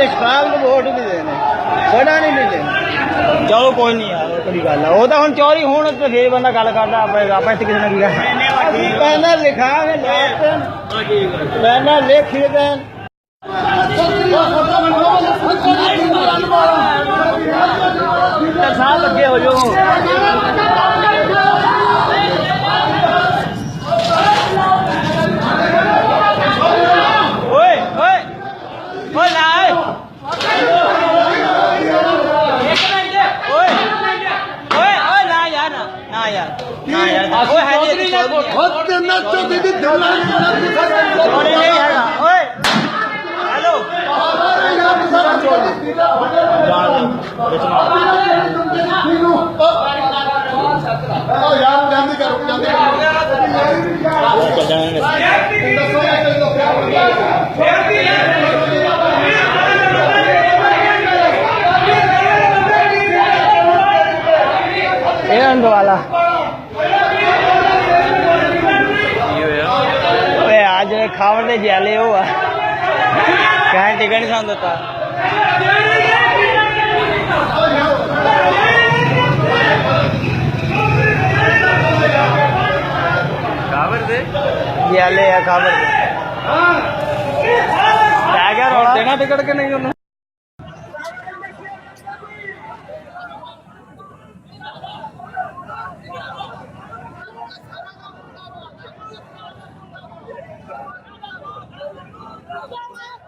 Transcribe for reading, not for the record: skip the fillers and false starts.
खाल वोट भी देने बड़ा नहीं भी देना। चलो कोई नहीं यार कोई गल है वो तो हम चोरी होने तो फिर बंदा गल करता आप इतने किसी ने की पैना लिखा पैना लिख दें साल लगे हो जो वाला आज खावड़े जैले हो कहीं टिकट नहीं सान देता जैले है खावड़ देना टिकट के नहीं उन्हें Bye.